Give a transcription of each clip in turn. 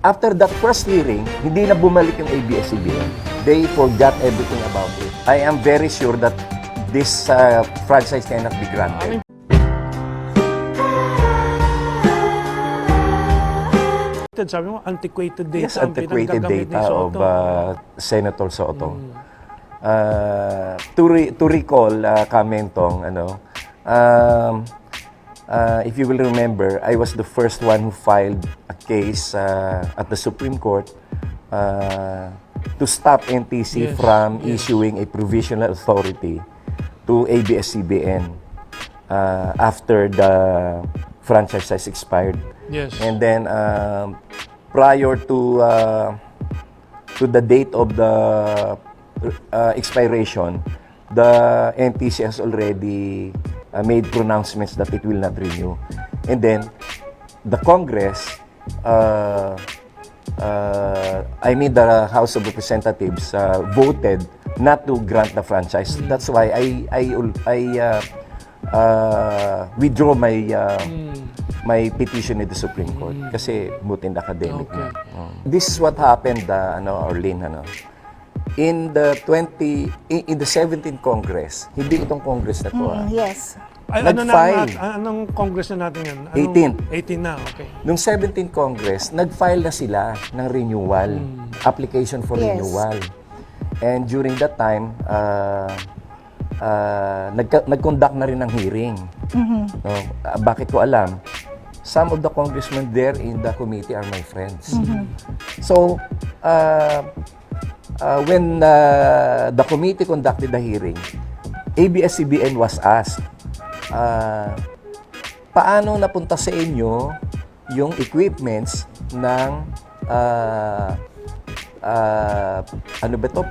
after that first hearing, hindi na bumalik yung ABS-CBN. They forgot everything about it. I am very sure that this franchise cannot be granted. Sabi mo, antiquated data. Yes, antiquated data of Senator Soto. To recall, Kamentong, if you will remember, I was the first one who filed a case at the Supreme Court to stop NTC from issuing a provisional authority to ABS-CBN after the franchise has expired. Yes. And then prior to the date of the expiration, the NTC has already made pronouncements that it will not renew. And then the Congress, the House of Representatives voted not to grant the franchise. That's why I withdraw my petition in the Supreme Court kasi mutin academic na. This is what happened, Orlin, in the 17th Congress, hindi itong Congress na to. Yes. Nag-file. Anong Congress na natin yan? 18 na, okay. Nung 17th Congress, nag-file na sila ng renewal, application for renewal. And during that time, nag-conduct na rin ng hearing. No? Bakit ko alam? Some of the congressmen there in the committee are my friends. So, when the committee conducted the hearing, ABS-CBN was asked, paano napunta sa inyo yung equipments ng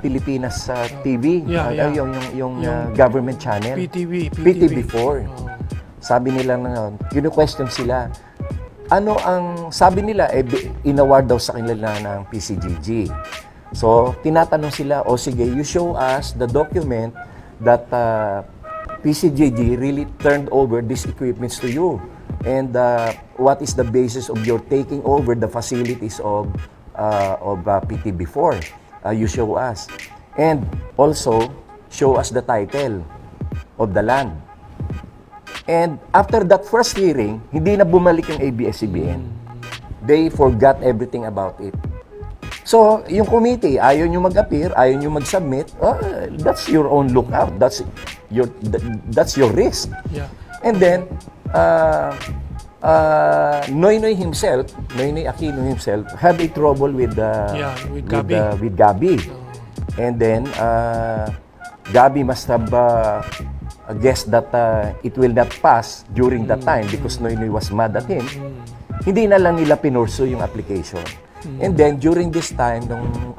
Pilipinas TV, yung government channel, PTV4. Sabi nila na kinu-question sila. Ano ang sabi nila? Inaward daw sa kanila ng PCGG. So, tinatanong sila, sige, you show us the document that PCGG really turned over these equipments to you. And what is the basis of your taking over the facilities of PTV4? You show us. And also, show us the title of the land. And after that first hearing, hindi na bumalik yung ABS-CBN. They forgot everything about it. So, yung committee, ayaw nyo mag-appear, ayaw nyo mag-submit, that's your own lookout. That's your risk. Yeah. And then, Noynoy Aquino himself, had a trouble with Gabi. And then, Gabi must have guessed that it will not pass during that time because Noynoy was mad at him. Hindi na lang nila pinurso yung application. And then, during this time, nung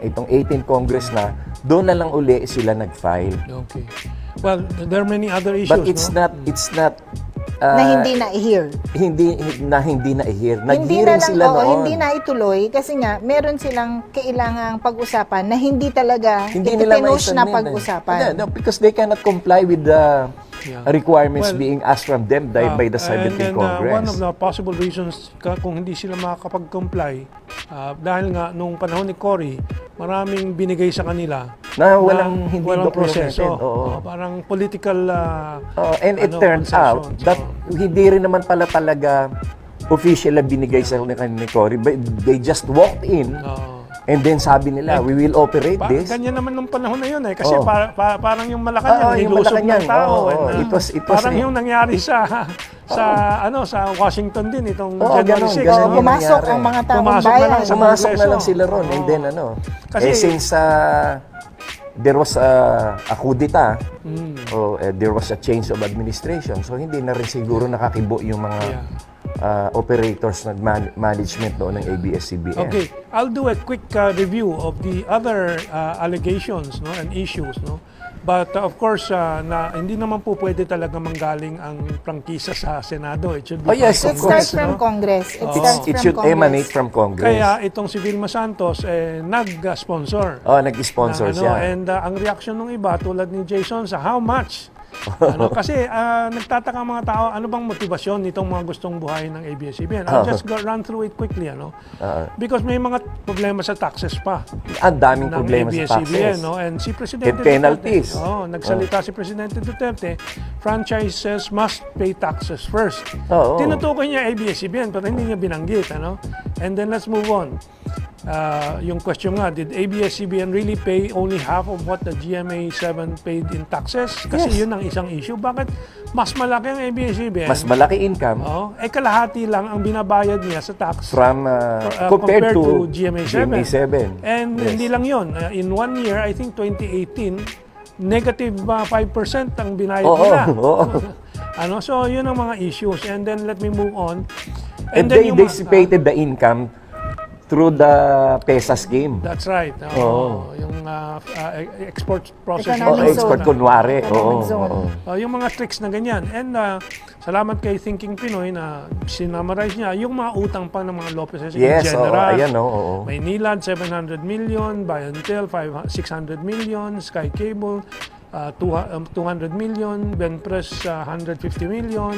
itong 18 Congress na, doon na lang uli sila nag-file. Okay. Well, there are many other issues, But it's not na hindi na-hear. Hindi na-hear. Nag-hearing sila noon. Hindi na ituloy kasi nga meron silang kailangang pag-usapan na hindi talaga nila pinush na pag-usapan. No, because they cannot comply with the requirements being asked from them by the 17th Congress. One of the possible reasons kung hindi sila makakapag-comply, dahil nga nung panahon ni Cory, maraming binigay sa kanila na walang proseso. Parang political and it turns out that hindi rin naman pala talaga official na binigay sa kanila ni Cory. They just walked in and then sabi nila, we will operate this. Ganyan naman nung panahon na yun kasi parang yung Malacanang, nilusob ng tao. Parang yung nangyari sa Washington din, itong January 6. Pumasok ang mga taong bayan. Pumasok na lang sila ron. And then since there was a coup d'etat, there was a change of administration, so hindi na rin siguro nakakibo yung mga operators ng management noon ng ABS-CBN. Okay, I'll do a quick review of the other allegations and issues. But of course, hindi naman po pwede talaga manggaling ang prangkisa sa Senado. It should be it starts from Congress. It should emanate from Congress. Kaya itong si Vilma Santos nag-sponsor. Nag-sponsor siya. And ang reaction ng iba tulad ni Jason sa how much Kasi nagtataka ang mga tao, ano bang motibasyon nitong mga gustong buhayin ng ABS-CBN? I'll just run through it quickly. Because may mga problema sa taxes pa. Ang daming ng problema sa ABS-CBN, taxes. And si Presidente And penalties. Duterte, nagsalita si Presidente Duterte, franchises must pay taxes first. Tinutukoy niya ABS-CBN pero hindi niya binanggit. And then let's move on. Yung question nga, did ABS-CBN really pay only half of what the GMA7 paid in taxes? Kasi yun ang isang issue. Bakit mas malaki ang ABS-CBN? Mas malaki income. Kalahati lang ang binabayad niya sa tax From, compared to GMA7. And Yes. hindi lang yun. In 1 year, I think 2018, negative 5% ang binayad nila. So yun ang mga issues. And then let me move on. And then they dissipated the income through the PESA scheme. That's right. Yung export processing. Economic Export zone. kunwari. Economic zone. Yung mga tricks na ganyan. And salamat kay Thinking Pinoy na sinummarize niya yung mga utang pa ng mga Lopezes in general. Maynilad, 700 million, Bayantel, 600 million, Sky Cable, 200 million, Benpress 150 million,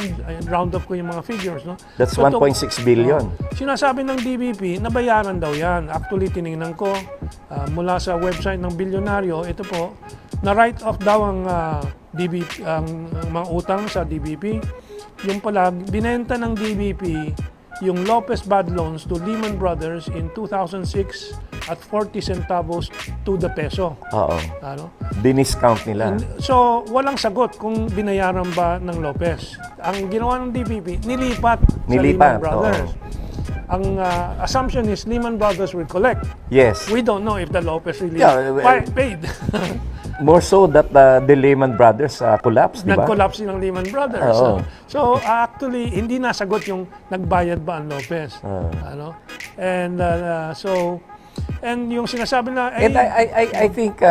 round up ko yung mga figures. That's 1.6 billion. Sinasabi ng DBP, nabayaran daw yan. Actually, tinignan ko mula sa website ng bilyonaryo, ito po, na-write off daw ang DBP, ang mga utang sa DBP. Yung pala, binenta ng DBP yung Lopez bad loans to Lehman Brothers in 2006 at 40 centavos to the peso. Diniscount nila. So, walang sagot kung binayaran ba ng Lopez. Ang ginawa ng DBP, nilipat sa Lehman Brothers. Ang assumption is Lehman Brothers will collect. Yes. We don't know if the Lopez really paid. More so that the Lehman Brothers collapsed, di ba? Nag-collapse ng Lehman Brothers. So actually, hindi nasagot yung nagbayad ba ang Lopez. And and yung sinasabi na... And I think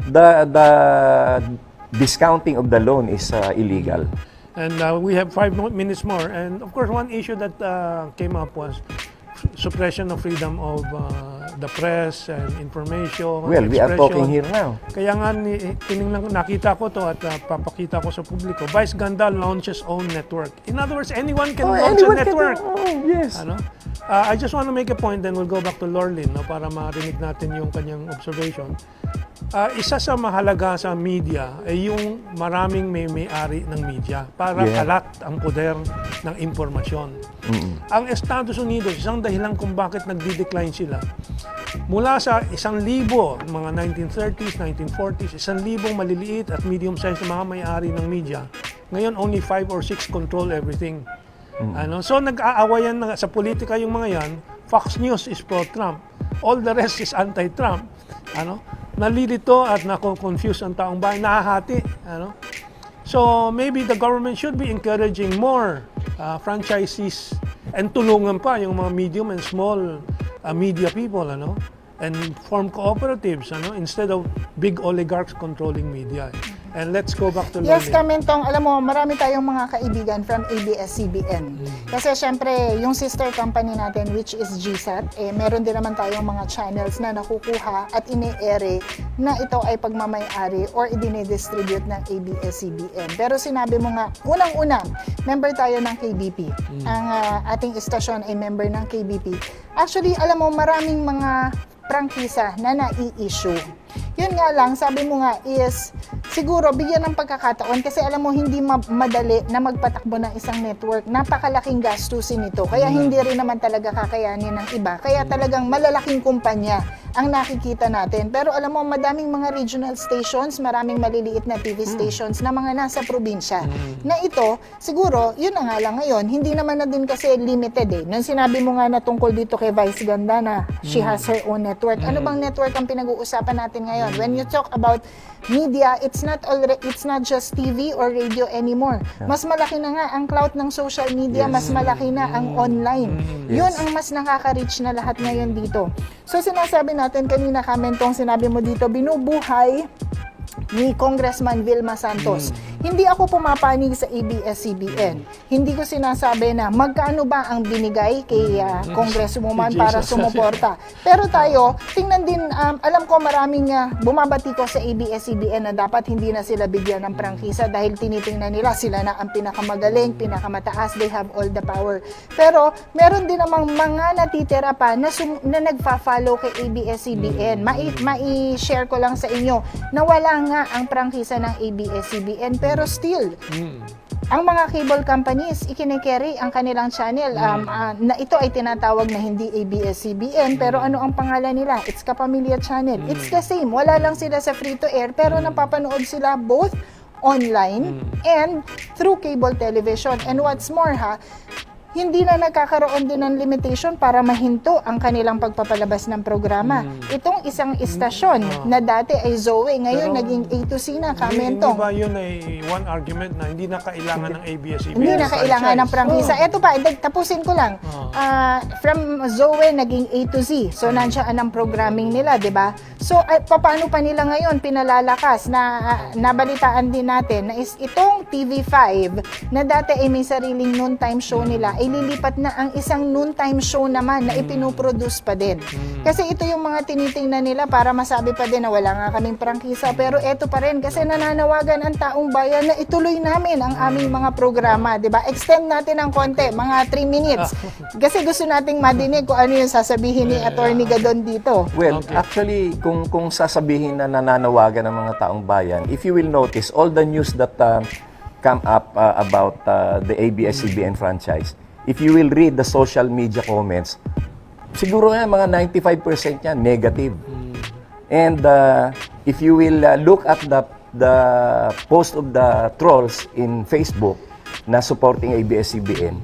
the discounting of the loan is illegal. And we have 5 minutes more. And of course, one issue that came up was suppression of freedom of the press and information. Well, we are talking here now. Kaya nga, nakita ko to at papakita ko sa publiko. Vice Ganda launches own network. In other words, anyone can launch a network. Yes. I just want to make a point, then we'll go back to Lorlin para marinig natin yung kanyang observation. Isa sa mahalaga sa media ay yung maraming may-ari ng media para kalat ang poder ng impormasyon. Ang Estados Unidos, isang dahilan kung bakit nagdi-decline sila, mula sa 1,000, mga 1930s, 1940s, 1,000 maliliit at medium-sized na mga may-ari ng media, ngayon only 5 or 6 control everything. So nag-aawayan sa politika yung mga yan. Fox News is pro-Trump. All the rest is anti-Trump. Nalilito at nako-confuse ang taong bayan, nahahati. So maybe the government should be encouraging more franchisees and tulungan pa yung mga medium and small media people, and form cooperatives, instead of big oligarchs controlling media. And let's go back to Yes, Kamentong, alam mo, marami tayong mga kaibigan from ABS-CBN. Kasi syempre, yung sister company natin, which is GSAT, meron din naman tayong mga channels na nakukuha at ini-ere na ito ay pagmamay-ari or idine-distribute ng ABS-CBN. Pero sinabi mo nga, unang-una, member tayo ng KBP. Ang ating istasyon ay member ng KBP. Actually, alam mo, maraming mga prangkisa na nai-issue. Yun nga lang, sabi mo nga is, siguro bigyan ng pagkakataon kasi alam mo hindi madali na magpatakbo ng isang network. Napakalaking gastusin nito. Kaya hindi rin naman talaga kakayanin ng iba. Kaya talagang malalaking kumpanya ang nakikita natin. Pero alam mo, madaming mga regional stations, maraming maliliit na TV stations na mga nasa probinsya. Na ito, siguro, yun na nga lang ngayon, hindi naman na din kasi limited Nung sinabi mo nga na tungkol dito kay Vice Ganda na she has her own network. Ano bang network ang pinag-uusapan natin ngayon? When you talk about media, it's not just TV or radio anymore. Mas malaki na nga ang clout ng social media, mas malaki na ang online. Yun ang mas nakaka-reach na lahat ngayon dito. So sinasabi natin kanina, Kamentong, sinabi mo dito, binubuhay ni Congressman Vilma Santos hindi ako pumapanig sa ABS-CBN. Hindi ko sinasabi na magkano ba ang binigay kay Congresswoman para sumuporta. Pero tayo, tingnan din, alam ko maraming bumabati ko sa ABS-CBN na dapat hindi na sila bigyan ng prangkisa dahil tinitingnan nila sila na ang pinakamagaling, pinakamataas, they have all the power. Pero meron din namang mga natitira pa na nagfa-follow kay ABS-CBN. Mai-share ko lang sa inyo na wala nga ang prangkisa ng ABS-CBN pero still, ang mga cable companies, ikinikerry ang kanilang channel. Na ito ay tinatawag na hindi ABS-CBN, pero ano ang pangalan nila? It's Kapamilya Channel. It's the same. Wala lang sila sa free-to-air, pero napapanood sila both online and through cable television. And what's more hindi na nagkakaroon din ng limitation para mahinto ang kanilang pagpapalabas ng programa. Itong isang istasyon na dati ay Zoe, ngayon naging A to C na, Kamentong. Hindi ba yun ay one argument na hindi na kailangan ng ABS-CBN? Hindi na kailangan ng prangkisa. Ito pa, tapusin ko lang. From Zoe, naging A to Z. So, nandiyan ang programming nila, di ba? So, paano pa nila ngayon pinalalakas na nabalitaan din natin na itong TV5 na dati ay may sariling noontime show nila, ay lilipat na ang isang noontime show naman na ipinoproduce pa din. Kasi ito yung mga tinitingnan nila para masabi pa din na wala nga kaming prangkisa, pero eto pa rin kasi nananawagan ang taong bayan na ituloy namin ang aming mga programa, di ba? Extend natin ng konti, mga 3 minutes. Kasi gusto nating madinig kung ano yung sasabihin ni Attorney Gadon dito. Well, actually, kung sasabihin na nananawagan ng mga taong bayan, if you will notice, all the news that come up about the ABS-CBN franchise, if you will read the social media comments, siguro nga mga 95% yan negative. And if you will look at the post of the trolls in Facebook na supporting ABS-CBN,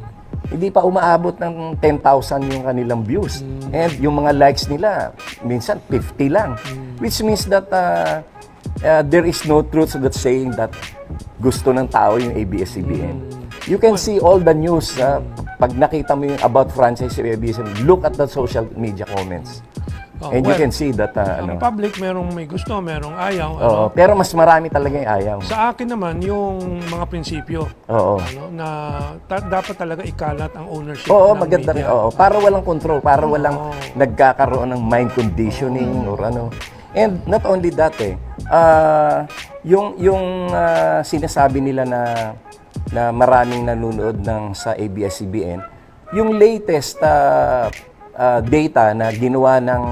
hindi pa umaabot ng 10,000 yung kanilang views. And yung mga likes nila, minsan 50 lang. Which means that there is no truth that saying that gusto ng tao yung ABS-CBN. You can see all the news. Pag nakita mo yung about franchise ABS-CBN, look at the social media comments. And you can see that ang public merong may gusto, merong ayaw. Pero mas marami talaga yung ayaw. Sa akin naman, yung mga prinsipyo na dapat talaga ikalat ang ownership ng maganda rin. media. Para walang control, para walang nagkakaroon ng mind conditioning or ano. And not only that yung sinasabi nila na maraming nanonood sa ABS-CBN, yung latest data na ginawa ng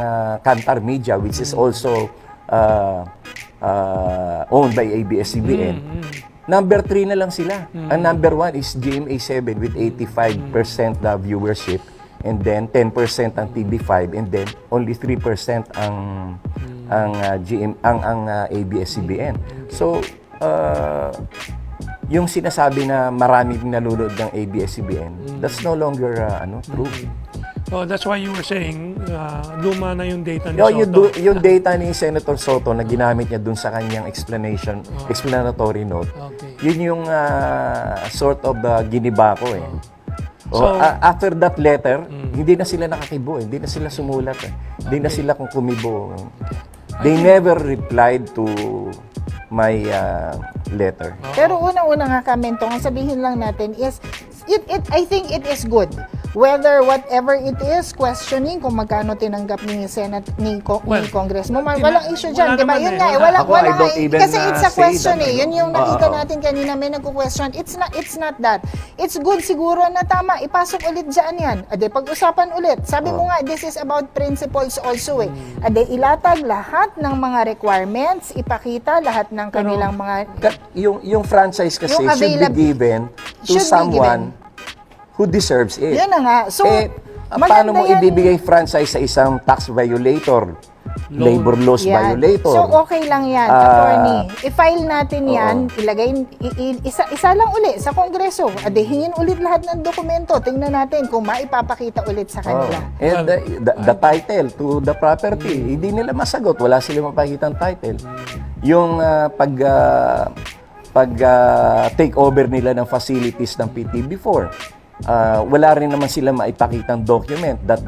Kantar Media, which is also owned by ABS-CBN, number 3 na lang sila. Ang number 1 is GMA7 with 85% viewership, and then 10% ang TV5, and then only 3% ang ABS-CBN. So, yung sinasabi na maraming nanonood ng ABS-CBN, that's no longer true. That's why you were saying, luma na yung data ni Soto. Yung data ni Senator Soto na ginamit niya dun sa kanyang explanatory note, yun yung sort of giniba ko eh. So, after that letter, hindi na sila nakakibo, hindi na sila sumulat, hindi na sila kung kumibo. They never replied to my letter. Pero unang-una nga, Kamentong, ang sabihin lang natin is, I think it is good. Whether whatever it is, questioning kung magkano tinanggap ni Senate ni Congressman, walang issue dyan, di ba? Yun nga, wala kasi it's a question eh. Yun yung nakita natin kanina, may nagko-question. It's not that. It's good siguro na tama, ipasok ulit dyan yan. Ade, pag-usapan ulit. Sabi mo nga, this is about principles also eh. Ade, ilatag lahat ng mga requirements, ipakita lahat ng kanilang mga... Yung franchise kasi should be given to someone who deserves it. Yan na nga. So, paano mo ibibigay franchise sa isang tax violator, labor laws violator? So, okay lang yan, attorney. I-file natin yan, ilagay, isa lang uli sa Kongreso. Hingin ulit lahat ng dokumento. Tingnan natin kung maipapakita ulit sa kanila. And the title to the property, hindi nila masagot. Wala silang mapakitang title. Yung take over nila ng facilities ng PTB4, wala rin naman sila maipakitang document that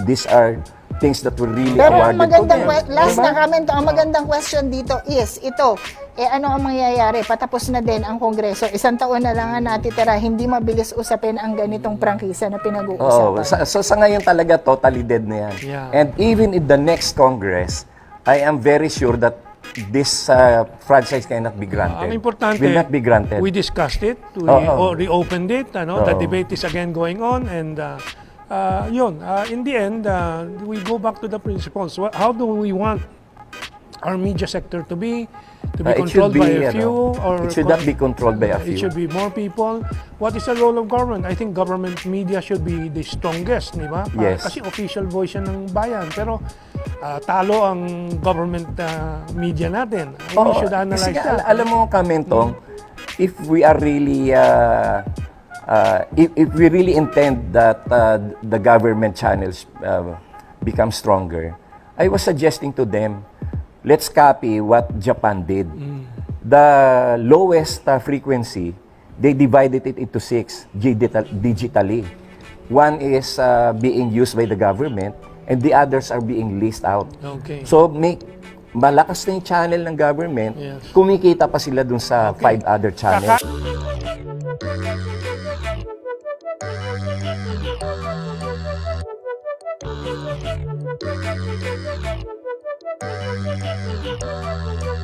these are things that were really Pero ang awarded to magandang them. last Diba? na comment, ang magandang question dito is ito. Ano ang mangyayari? Patapos na din ang Kongreso. 1 taon na lang ang natitira. Hindi mabilis usapin ang ganitong prangkisa na pinag-uusapan. So sa ngayon talaga, totally dead na yan. Yeah. And even in the next Congress, I am very sure that this franchise cannot be granted. Ang importante, will not be granted. we discussed it, we reopened it, the debate is again going on, and in the end, we go back to the principles. How do we want our media sector to be It controlled should by be, a few, or it should not be controlled by a it few. should be more people? What is the role of government? I think government media should be the strongest, di ba? Yes. Kasi official voice yan ng bayan. Pero talo ang government media natin. We should analyze Kasi that. alam mo, Kamentong, if we are really if we really intend that the government channels become stronger, I was suggesting to them, let's copy what Japan did. The lowest frequency, they divided it into 6 digitally. One is being used by the government, and the others are being leased out. Okay. So, malakas na yung channel ng government, Yes. kumikita pa sila dun sa 5 other channels. Thank you.